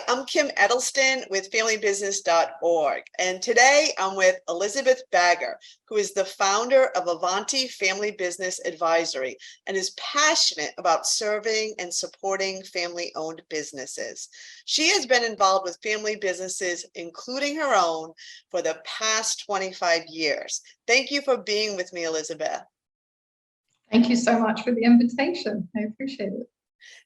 I'm Kim Eddleston with FamilyBusiness.org, and today I'm with Elizabeth Bagger, who is the founder of Avanti Family Business Advisory and is passionate about serving and supporting family-owned businesses. She has been involved with family businesses, including her own, for the past 25 years. Thank you for being with me, Elizabeth. Thank you so much for the invitation. I appreciate it.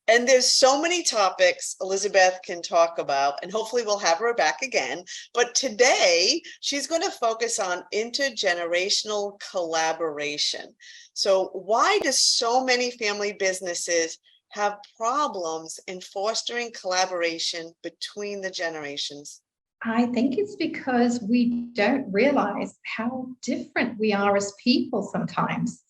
And there's so many topics Elizabeth can talk about, and hopefully we'll have her back again. But today she's going to focus on intergenerational collaboration. So why do so many family businesses have problems in fostering collaboration between the generations? I think it's because we don't realize how different we are as people sometimes.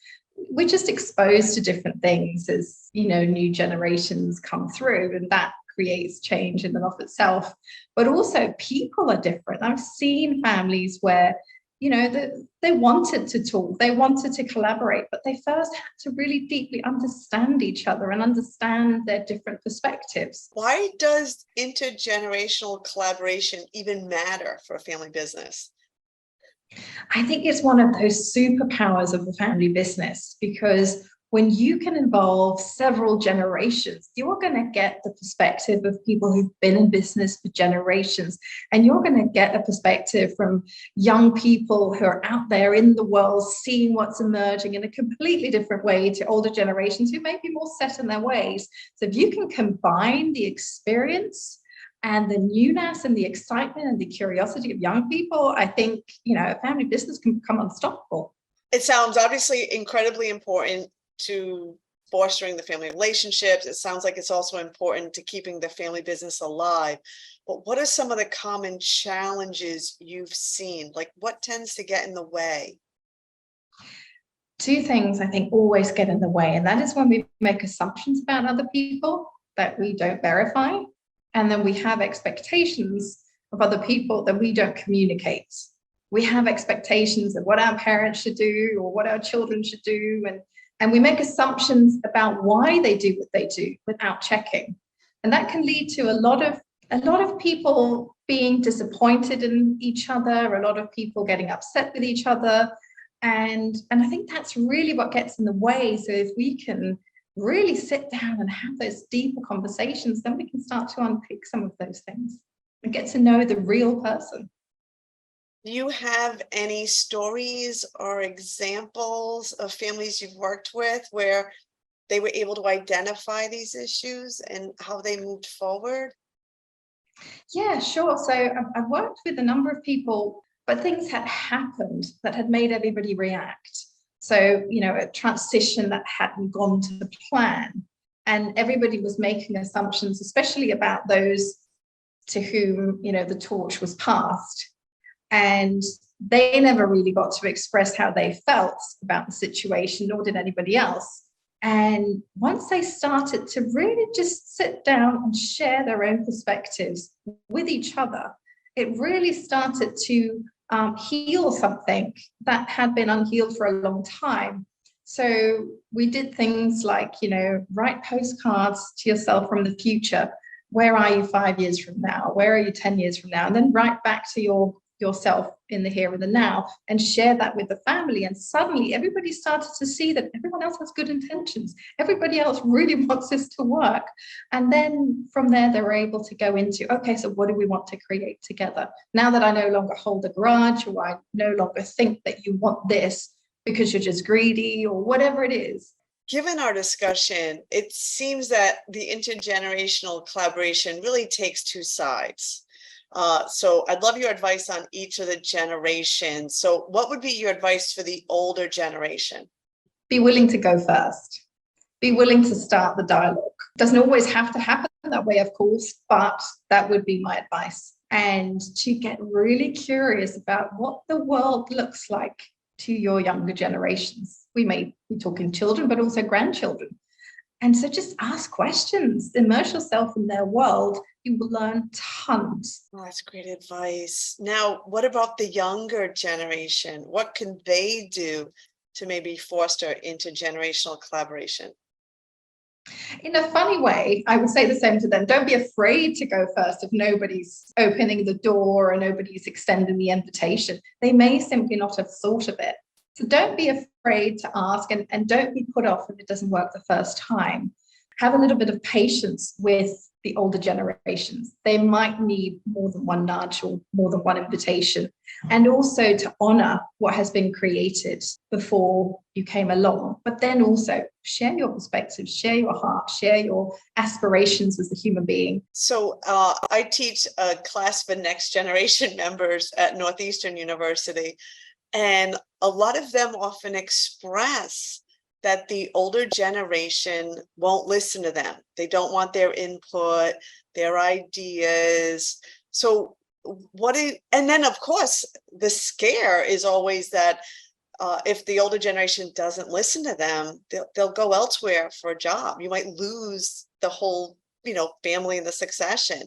We're just exposed to different things as, new generations come through, and that creates change in and of itself. But also people are different. I've seen families where, they wanted to talk, they wanted to collaborate, but they first had to really deeply understand each other and understand their different perspectives. Why does intergenerational collaboration even matter for a family business? I think it's one of those superpowers of a family business, because when you can involve several generations, you're going to get the perspective of people who've been in business for generations, and you're going to get a perspective from young people who are out there in the world seeing what's emerging in a completely different way to older generations who may be more set in their ways. So if you can combine the experience and the newness and the excitement and the curiosity of young people, I think, a family business can become unstoppable. It sounds obviously incredibly important to fostering the family relationships. It sounds like it's also important to keeping the family business alive. But what are some of the common challenges you've seen? Like, what tends to get in the way? Two things I think always get in the way, and that is when we make assumptions about other people that we don't verify. And then we have expectations of other people that we don't communicate. We have expectations of what our parents should do or what our children should do. And we make assumptions about why they do what they do without checking. And that can lead to a lot of people being disappointed in each other, a lot of people getting upset with each other. And I think that's really what gets in the way. So if we can really sit down and have those deeper conversations, then we can start to unpick some of those things and get to know the real person. Do you have any stories or examples of families you've worked with where they were able to identify these issues and how they moved forward? Yeah, sure. So I've worked with a number of people, but things had happened that had made everybody react. So, a transition that hadn't gone to the plan, and everybody was making assumptions, especially about those to whom, the torch was passed. And they never really got to express how they felt about the situation, nor did anybody else. And once they started to really just sit down and share their own perspectives with each other, it really started to heal something that had been unhealed for a long time. So we did things like, write postcards to yourself from the future. Where are you 5 years from now? Where are you 10 years from now? And then write back to yourself in the here and the now and share that with the family. And suddenly everybody started to see that everyone else has good intentions. Everybody else really wants this to work. And then from there, they were able to go into, okay, so what do we want to create together? Now that I no longer hold a grudge, or I no longer think that you want this because you're just greedy or whatever it is. Given our discussion, it seems that the intergenerational collaboration really takes two sides. So I'd love your advice on each of the generations. So what would be your advice for the older generation? Be willing to go first. Be willing to start the dialogue. Doesn't always have to happen that way, of course, but that would be my advice. And to get really curious about what the world looks like to your younger generations. We may be talking children, but also grandchildren. And so just ask questions, immerse yourself in their world. You will learn tons. Oh, that's great advice. Now, what about the younger generation? What can they do to maybe foster intergenerational collaboration? In a funny way, I would say the same to them. Don't be afraid to go first if nobody's opening the door or nobody's extending the invitation. They may simply not have thought of it. So don't be afraid to ask, and don't be put off if it doesn't work the first time. Have a little bit of patience with the older generations. They might need more than one nudge or more than one invitation. And also to honor what has been created before you came along, but then also share your perspectives, share your heart, share your aspirations as a human being. So I teach a class for next generation members at Northeastern University, and a lot of them often express that the older generation won't listen to them. They don't want their input, their ideas. So and then of course, the scare is always that if the older generation doesn't listen to them, they'll go elsewhere for a job. You might lose the whole, family and the succession.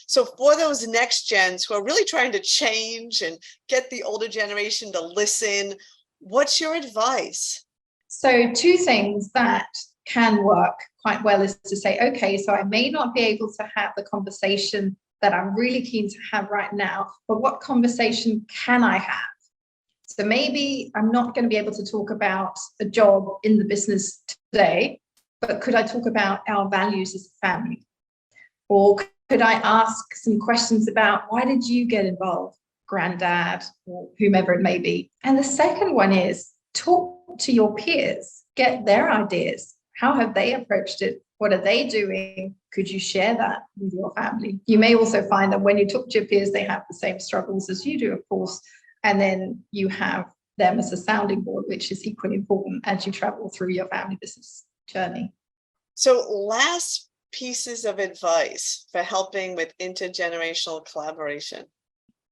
So for those next gens who are really trying to change and get the older generation to listen, what's your advice? So two things that can work quite well is to say, okay, so I may not be able to have the conversation that I'm really keen to have right now, but what conversation can I have? So maybe I'm not going to be able to talk about a job in the business today, but could I talk about our values as a family? Or could I ask some questions about why did you get involved, granddad, or whomever it may be? And the second one is talk to your peers, get their ideas. How have they approached it? What are they doing? Could you share that with your family? You may also find that when you talk to your peers, they have the same struggles as you do, of course. And then you have them as a sounding board, which is equally important as you travel through your family business journey. So last pieces of advice for helping with intergenerational collaboration.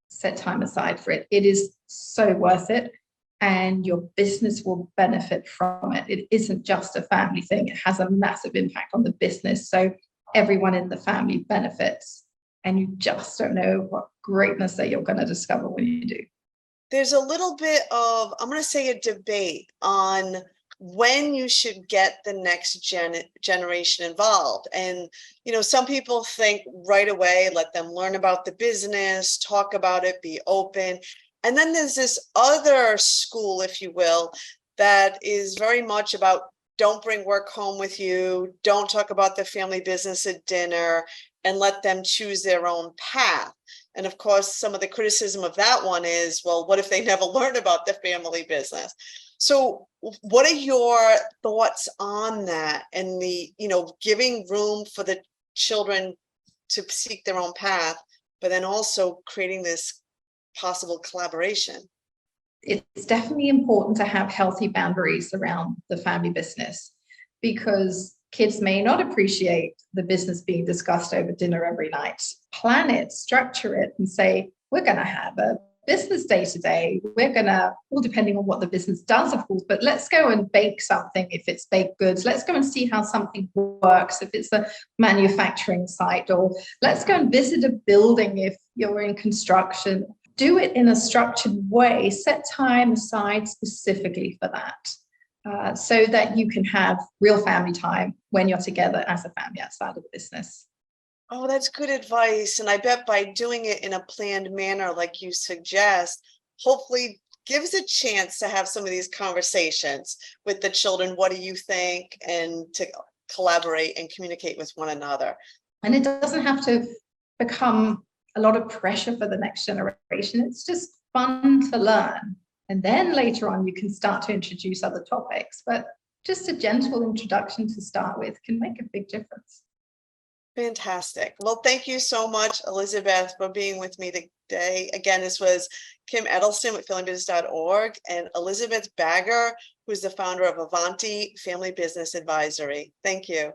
Set time aside for it. It is so worth it. And your business will benefit from it. It isn't just a family thing. It has a massive impact on the business. So everyone in the family benefits. And you just don't know what greatness that you're going to discover when you do. There's a little bit of, I'm going to say, a debate on when you should get the next generation involved. And, some people think right away, let them learn about the business, talk about it, be open. And then there's this other school, if you will, that is very much about don't bring work home with you, don't talk about the family business at dinner, and let them choose their own path. And of course, some of the criticism of that one is, well, what if they never learn about the family business? So what are your thoughts on that and the, giving room for the children to seek their own path, but then also creating this possible collaboration? It's definitely important to have healthy boundaries around the family business, because kids may not appreciate the business being discussed over dinner every night. Plan it, structure it, and say, we're going to have a business day today. We're going to, all depending on what the business does, of course, but let's go and bake something if it's baked goods. Let's go and see how something works if it's a manufacturing site, or let's go and visit a building if you're in construction. Do it in a structured way. Set time aside specifically for that, so that you can have real family time when you're together as a family outside of the business. Oh, that's good advice. And I bet by doing it in a planned manner, like you suggest, hopefully gives a chance to have some of these conversations with the children. What do you think? And to collaborate and communicate with one another. And it doesn't have to become a lot of pressure for the next generation. It's just fun to learn. And then later on, you can start to introduce other topics. But just a gentle introduction to start with can make a big difference. Fantastic. Well, thank you so much, Elizabeth, for being with me today. Again, this was Kim Eddleston with FamilyBusiness.org and Elizabeth Bagger, who's the founder of Avanti Family Business Advisory. Thank you.